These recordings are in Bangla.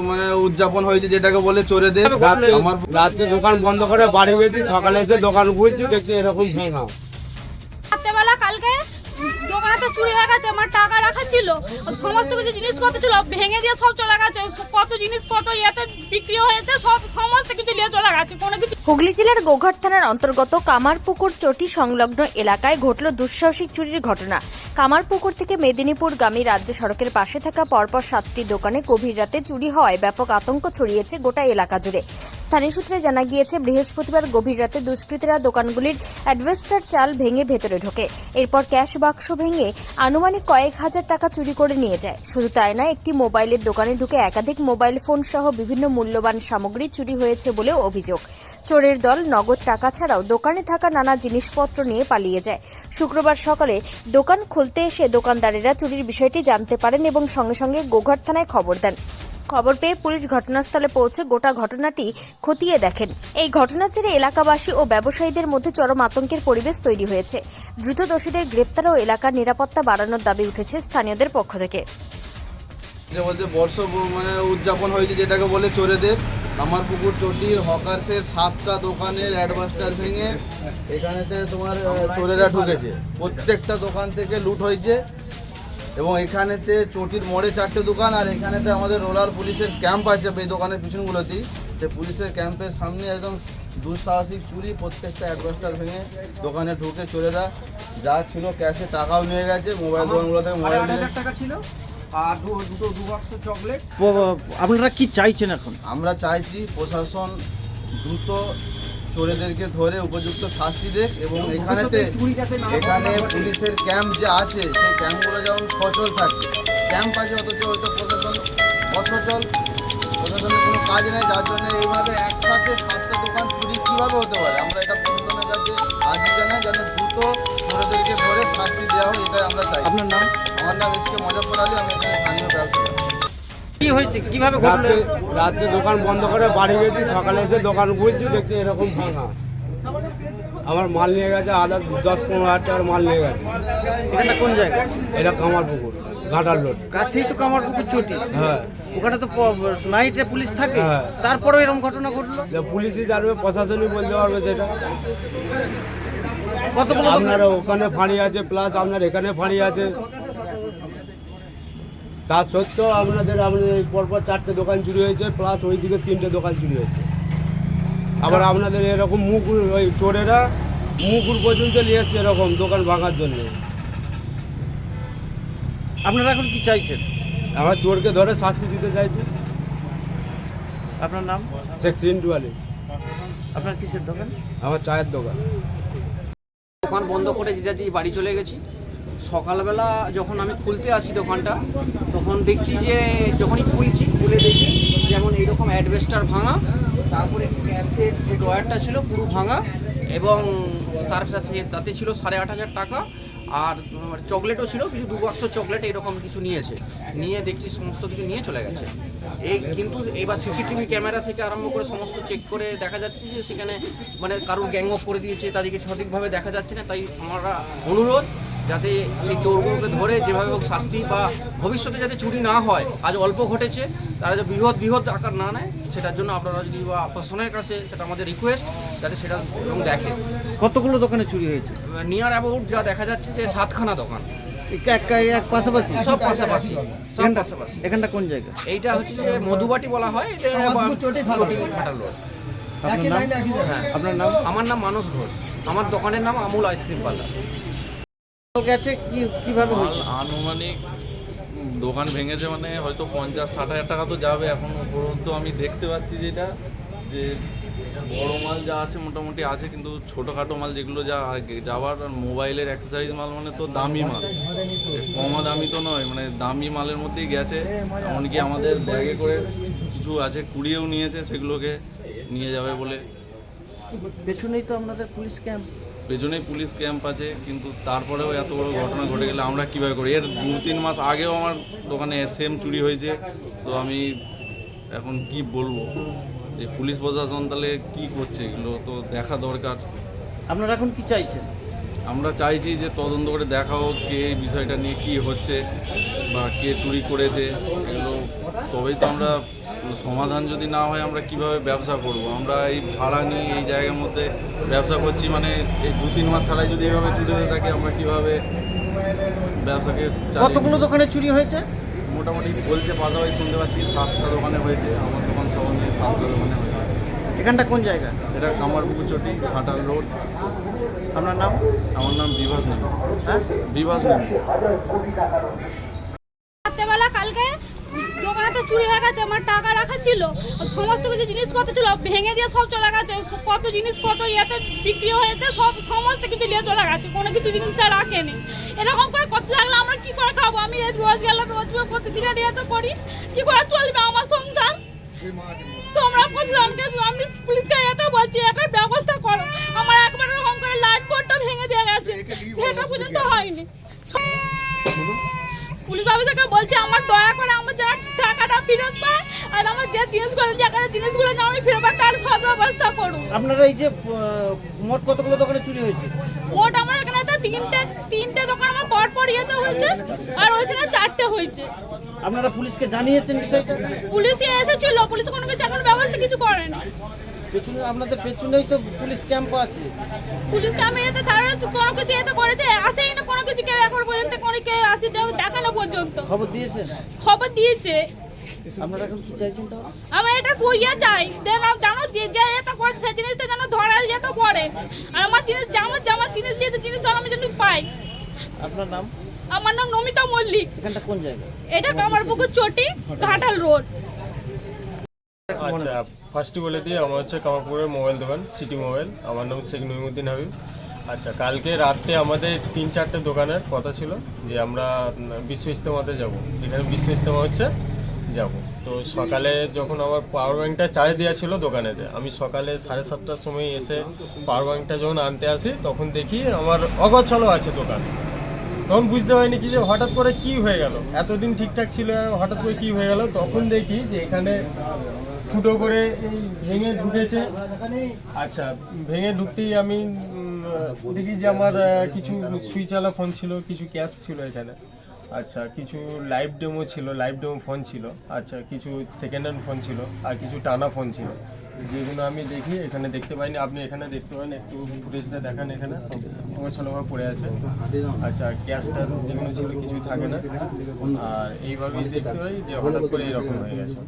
মানে উদযাপন হয়েছে যেটাকে বলে চোরেদের। আমার রাত্রে দোকান বন্ধ করে বাড়ি গেছি, সকালে এসে দোকান খুলছি, দেখছি এরকম ভেঙা। রাত্রেবেলা কালকে দোকানে তো চুরি হয়ে গেছে, আমার টাকা রাখা ছিল, সমস্ত কিছু জিনিসপত্র ছিল, ভেঙে দিয়ে সব চলে গেছে। কত জিনিস কত ইয়েতে বিক্রি হয়েছে, সব সমস্ত কিছু নিয়ে চলে গেছে। কোনো কিছু। হুগলি জেলার গোঘাট থানার অন্তর্গত কামারপুকুর চটি সংলগ্ন এলাকায় ঘটল দুঃসাহসিক চুরির ঘটনা। কামারপুকুর থেকে মেদিনীপুরগামী রাজ্য সড়কের পাশে থাকা পরপর 7টি দোকানে গভীর রাতে চুরি হওয়ায় ব্যাপক আতঙ্ক ছড়িয়েছে গোটা এলাকা জুড়ে। স্থানীয় সূত্রে জানা গিয়েছে, বৃহস্পতিবার গভীর রাতে দুষ্কৃতীরা দোকানগুলির অ্যাডভেস্টার চাল ভেঙে ভেতরে ঢোকে। এরপর ক্যাশ বাক্স ভেঙে আনুমানিক কয়েক হাজার টাকা চুরি করে নিয়ে যায়। শুধু তাই নয়, একটি মোবাইলের দোকানে ঢুকে একাধিক মোবাইল ফোন সহ বিভিন্ন মূল্যবান সামগ্রী চুরি হয়েছে বলেও অভিযোগ। চোরের দল নগদ টাকা ছাড়াও দোকানে থাকা নানা জিনিসপত্র নিয়ে পালিয়ে যায়। শুক্রবার সকালে দোকান খুলতে এসে দোকানদারেরা চুরির বিষয়টি জানতে পারেন এবং সঙ্গে সঙ্গে গোঘাট থানায় খবর দেন। খবর পেয়ে পুলিশ ঘটনাস্থলে পৌঁছে গোটা ঘটনাটি খতিয়ে দেখেন। এই ঘটনার জেরে এলাকাবাসী ও ব্যবসায়ীদের মধ্যে চরম আতঙ্কের পরিবেশ তৈরি হয়েছে। দ্রুত দোষীদের গ্রেপ্তার ও এলাকার নিরাপত্তা বাড়ানোর দাবি উঠেছে স্থানীয়দের পক্ষ থেকে। মানে উদযাপন হয়েছে যেটাকে বলে চোরেদের। কামারপুকুর চটির হকার্সের 7টা দোকানের অ্যাডভাস্টার ভেঙে এখানেতে তোমার চোরেরা ঢুকেছে। প্রত্যেকটা দোকান থেকে লুট হয়েছে এবং এখানেতে চটির মোড়ে 4টে দোকান, আর এখানেতে আমাদের রোলার পুলিশের ক্যাম্প আছে এই দোকানের পিছনগুলোতেই। সে পুলিশের ক্যাম্পের সামনে একদম দুঃসাহসিক চুরি। প্রত্যেকটা অ্যাডভাস্টার ভেঙে দোকানে ঢুকে চোরেরা যা ছিল ক্যাশে টাকাও নিয়ে গেছে, মোবাইল দোকানগুলো থেকে মোবাইল টাকা ছিল আর দুটো বাক্স চকলেট। আপনারা কি চাইছেন এখন? আমরা চাইছি প্রশাসন দ্রুত চোরেদেরকে ধরে উপযুক্ত শাস্তি দেখ এবং এখানে পুলিশের ক্যাম্প যে আছে সেই ক্যাম্পগুলো যেমন সচল থাকে। ক্যাম্প আছে অথচ হয়তো প্রশাসন অসচল, প্রশাসনের কোনো কাজ নেই, যার জন্য এইভাবে একসাথে 7টা দোকান চুরি কীভাবে হতে পারে। আমরা এটা প্রশাসনের কাছে আর্জি জানাই যেন দ্রুত চোরেদেরকে ধরে শাস্তি দেওয়া হয়, এটাই আমরা চাই। আপনার নাম? আমার নাম এসকে মজাফর আলী, আমি এখানে স্থানীয় ব্যবসায়ী। কি হয়েছে, কিভাবে ঘটলো? রাত্রে দোকান বন্ধ করে বাড়ি গেছি, সকালে এসে দোকান খুলছি, দেখছি এরকম ভাঙা। আমার মাল নিয়ে গেছে, আধা 10-15 হাজার টাকার মাল নিয়ে গেছে। এখানটা কোন জায়গা? এটা কামারপুকুর ঘাটাল রোড কাছেই তো কামারপুকুর চটি। হ্যাঁ, ওখানে তো নাইটে পুলিশ থাকে। হ্যাঁ। তারপরেও এরকম ঘটনা ঘটলো। পুলিশই জানবে, প্রশাসনই বলতে পারবে সেটা। কতগুলো আপনার ওখানে ফাঁড়ি আছে, প্লাস আপনার এখানে ফাঁড়ি আছে। তা সত্ত্বেও আপনাদের পরপর 4টে দোকান চুরি হয়েছে, প্লাস ওই দিকে 3টে দোকান চুরি হয়েছে। আবার আপনাদের এরকম ওই চোরেরা মুকুর পর্যন্ত নিয়ে যাচ্ছে এরকম দোকান ভাঙার জন্য। আপনারা এখন কি চাইছেন? আমরা চোরকে ধরে শাস্তি দিতে চাইছি। আপনার নাম? শেখ সিন্টু আলী। আপনার কিসের দোকান? আমার চায়ের দোকান। দোকান বন্ধ করে যে বাড়ি চলে গেছি। সকালবেলা যখন আমি খুলতে আসি দোকানটা, তখন দেখছি যে যখনই খুলে দেখি যেমন এইরকম অ্যাডভেস্টার ভাঙা, তারপরে গ্যাসের যে ড্রয়ারটা ছিল পুরো ভাঙা, এবং তার সাথে তাতে ছিল 8,500 টাকা, আর চকলেটও ছিল কিছু, 2 বাক্স চকলেট এরকম কিছু নিয়ে দেখছি সমস্ত কিছু নিয়ে চলে গেছে। কিন্তু এবার সিসিটিভি ক্যামেরা থেকে আরম্ভ করে সমস্ত চেক করে দেখা যাচ্ছে যে সেখানে মানে কারোর গ্যাং অফ করে দিয়েছে, তাদেরকে সঠিকভাবে দেখা যাচ্ছে না। তাই আমরা অনুরোধ যাতে সেই চোরগুলোকে ধরে যেভাবে হোক শাস্তি, বা ভবিষ্যতে যাতে চুরি না হয়, আজ অল্প ঘটেছে, তারা যে বৃহৎ আকার না নেয়, সেটার জন্য আপনারা যদি বা প্রশাসনের কাছে সেটা আমাদের রিকোয়েস্ট, যাতে সেটা এবং দেখে। কতগুলো দোকানে চুরি হয়েছে? নিয়ার অ্যাবাউট যা দেখা যাচ্ছে যে 7খানা দোকান, এক পাশাপাশি? সব পাশাপাশি। এখানটা কোন জায়গা? এইটা হচ্ছে যে মধুবাটি বলা হয়, এটা ঘাটাল রোড। হ্যাঁ। আপনার নাম? আমার নাম মানস ঘোষ। আমার দোকানের নাম আমুল আইসক্রিম পার্লার। গেছে কিভাবে হয়েছে? আনুমানিক দোকান ভেঙেছে মানে হয়তো 50-60 হাজার টাকা তো যাবে। এখন উপরন্তু আমি দেখতে পাচ্ছি যেটা যে বড় মাল যা আছে মোটামুটি আছে, কিন্তু ছোটোখাটো মাল যেগুলো যা যাওয়ার, মোবাইলের অ্যাক্সেসরিজ মাল মানে তো দামি মাল, কমা দামি তো নয়, মানে দামি মালের মধ্যেই গেছে। এমনকি আমাদের ব্যাগে করে কিছু আছে, কুড়িয়েও নিয়েছে, সেগুলোকে নিয়ে যাবে বলে। পেছনেই তো আপনাদের পুলিশ ক্যাম্প। পেছনেই পুলিশ ক্যাম্প আছে, কিন্তু তারপরেও এত বড় ঘটনা ঘটে গেলে আমরা কীভাবে করি? এর 2-3 মাস আগেও আমার দোকানে সেম চুরি হয়েছে। তো আমি এখন কি বলবো যে পুলিশ প্রশাসন তাহলে কী করছে, এগুলো তো দেখা দরকার। আপনারা এখন কি চাইছেন? আমরা চাইছি যে তদন্ত করে দেখা হোক কে এই বিষয়টা নিয়ে কী হচ্ছে বা কে চুরি করেছে এগুলো, তবেই তো আমরা সমাধান যদি না হয় আমরা কিভাবে ব্যবসা করব। আমরা এই ভাড়া নিয়ে এই জায়গার মধ্যে ব্যবসা করছি, মানে এই 2-3 মাস ছাড়াই যদি এভাবে চুরি হয়ে থাকে আমরা কিভাবে ব্যবসাকে কতগুলো দোকানে চুরি হয়েছে? মোটামুটি বলছে পাশাপাশি শুনতে পাচ্ছি 7টা দোকানে হয়েছে, আমার দোকান সহ নিয়ে 7টা দোকানে হয়েছে। এখানটা কোন জায়গা? এটা কামারপুকুর চটি, ঘাটাল রোড। আপনার নাম? আমার নাম বিভাস নেমে। হ্যাঁ, বিভাস নেমে। রাত্রেবেলা কালকে দোকানে তো চুরি হয়ে গেছে, আমার টাকা রাখা ছিল, সমস্ত কিছু জিনিসপত্র ছিল ভেঙে দিয়ে সব চলে গেছে, কত জিনিস কত ইয়েতে বিক্রি হয়েছে সব সমস্ত কিছু নিয়ে চলে গেছে, কোনো কিছু জিনিসটা রাখেনি। এরকম করে করতে লাগলে আমরা কি করে খাবো? আমি রোজ গেলে রোজ প্রতিদিনের ইয়ে তো করি, কি করে চলবে আমার সংসার? তোমরা প্রশাসনকে, আমি পুলিশকে এত বলছি একটা ব্যবস্থা করো। আমার একবার এরকম করে লাইট বোর্ডটা ভেঙে দিয়ে গেছে, সেটা পর্যন্ত হয়নি। পুলিশ অফিসারকে বলছি আমার দয়া করে আমার যারা টাকাটা ফেরত পায় আর আমার যে জিনিসগুলো যেন আমি ফেরত পাই তার সব ব্যবস্থা করুন। আপনারা এই যে মোট কতগুলো দোকানে চুরি হয়েছে? মোট আমার এখানে তো তিনটে দোকান আমার পর ইয়েতে হয়েছে আর ওইখানে 4টে হয়েছে। আপনারা পুলিশকে জানিয়েছেন বিষয়টা? পুলিশ এসেছিল, পুলিশ কোনো কিছু এখন ব্যবস্থা কিছু করেনি। পেছনে আপনাদের পেছনেই তো পুলিশ ক্যাম্প আছে। পুলিশ ক্যাম্পে এতে তারা কোনো কিছু এতে করেছে, আসেই না কোনো কিছু, কেউ এখন পর্যন্ত কোনো কেউ আসে দেখানো পর্যন্ত। খবর দিয়েছেন? খবর দিয়েছে। আপনারা এখন কি চাইছেন তো? আমরা এটা বইয়া চাই জানো যে এটা করছে সেই জিনিসটা যেন ধরা যেতে পড়ে, আর আমার জিনিস আমার জিনিস দিয়েছে জিনিস আমি যেন পাই। আপনার নাম? আমার নাম নমিতা মল্লিক। এখানটা কোন জায়গা? এটা কামারপুকুর চটি, ঘাটাল রোড। আচ্ছা, ফার্স্টে বলে দিই, আমার হচ্ছে কামারপুরের মোবাইল দোকান সিটি মোবাইল। আমার নাম শেখ নইমুদ্দিন হাবিব। আচ্ছা, কালকে রাত্রে আমাদের 3-4টে দোকানের কথা ছিল যে আমরা বিশ্ব ইজতেমাতে যাব, এখানে বিশ্ব ইজতেমা হচ্ছে, যাব। তো সকালে যখন আমার পাওয়ার ব্যাঙ্কটা চার্জ দেওয়া ছিল দোকানেতে, আমি সকালে 7:30টার সময় এসে পাওয়ার ব্যাঙ্কটা যখন আনতে আসি তখন দেখি আমার অগোছালো আছে দোকান। তখন বুঝতে পারিনি কি যে হঠাৎ করে কি হয়ে গেল, এতদিন ঠিকঠাক ছিল হঠাৎ করে কি হয়ে গেল। তখন দেখি যে এখানে ফুটো করে এই ভেঙে ঢুকেছে। আচ্ছা, ভেঙে ঢুকতেই আমি দেখি যে আমার কিছু সুইচওয়ালা ফোন ছিল, কিছু ক্যাশ ছিল এখানে। আচ্ছা, কিছু লাইভ ডেমো ছিল, লাইভ ডেমো ফোন ছিল। আচ্ছা, কিছু সেকেন্ড হ্যান্ড ফোন ছিল আর কিছু টানা ফোন ছিল, যেগুলো আমি দেখি এখানে দেখতে পাইনি। আপনি এখানে দেখতে পারেন, একটু ফুটেজটা দেখান, এখানে সব অগোছালোভাবে পড়ে আছে। আচ্ছা, ক্যাশ ট্যাশ যেগুলো ছিল কিছুই থাকে না। আর এইভাবেই দেখতে পাই যে হঠাৎ করে এরকম হয়ে গেছে।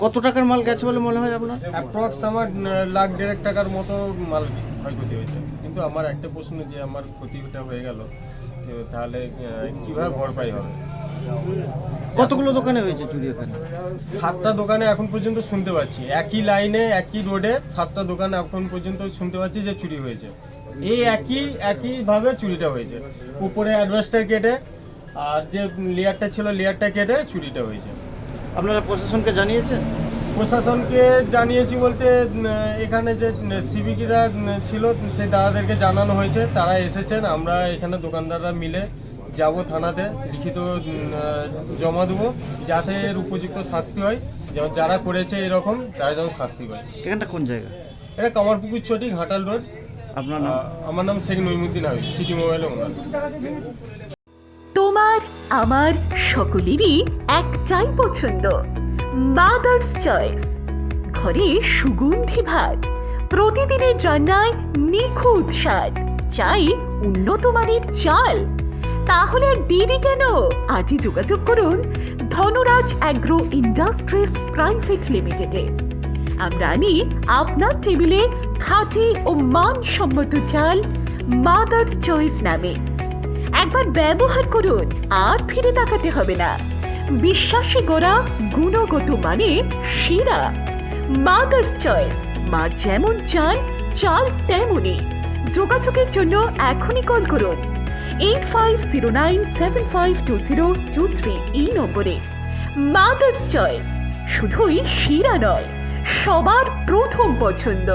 কত টাকার মাল গেছে বলে মনে হয় আপনার? অ্যাপ্রক্স আমার 1.5 লাখ টাকার মতো মাল ক্ষয়ক্ষতি হয়েছে। কিন্তু আমার একটা প্রশ্ন, যে আমার ক্ষতিটা হয়ে গেল তাহলে কীভাবে ভরপাই হবে? কতগুলো দোকানে হয়েছে চুরি এখানে? 7টা দোকানে এখন পর্যন্ত শুনতে পাচ্ছি, একই লাইনে একই রোডে 7টা দোকানে এখন পর্যন্ত শুনতে পাচ্ছি যে চুরি হয়েছে। এই একইভাবে চুরিটা হয়েছে। উপরে অ্যাডভাস্টার কেটে আর যে লেয়ারটা ছিল লেয়ারটা কেটে চুরিটা হয়েছে। আপনারা প্রশাসনকে জানিয়েছেন? প্রশাসনকে জানিয়েছি বলতে এখানে যে সিভিকরা ছিল সেই দাদাদেরকে জানানো হয়েছে, তারা এসেছেন। আমরা এখানে দোকানদাররা মিলে যাব থানাতে, লিখিত জমা দেবো, যাতে এর উপযুক্ত শাস্তি হয়, যেমন যারা করেছে এরকম তারা যেন শাস্তি পায়। এখানটা কোন জায়গা? এটা কামারপুকুর চটি, ঘাটাল রোড। আপনার নাম? আমার নাম শেখ নইমুদ্দিন হাবিব, সিটি মোবাইলে ওনার। তোমার আমার সকলেরই একটাই পছন্দ, মাদার্স চয়েস। ঘরে সুগন্ধি ভাত, প্রতিদিনের রান্নায় নিখুঁত স্বাদ, চাই উন্নত মানের চাল। তাহলে আর দেরি কেন? আজই যোগাযোগ করুন ধনরাজ অ্যাগ্রো ইন্ডাস্ট্রিজ প্রাইভেট লিমিটেডে। আমরা আনি আপনার টেবিলে খাঁটি ও মানসম্মত চাল মাদার্স চয়েস নামে। একবার ব্যবহার করুন, আর ফিরে তাকাতে হবে না। বিশ্বাসী গড়া, গুণগত মানে সেরা মাদার্স চয়েস। মা যেমন চান, চাল তেমনই। যোগাযোগের জন্য এখনই কল করুন 8509752023 এই নম্বরে। মাদার্স চয়েস শুধুই সেরা নয়, সবার প্রথম পছন্দ।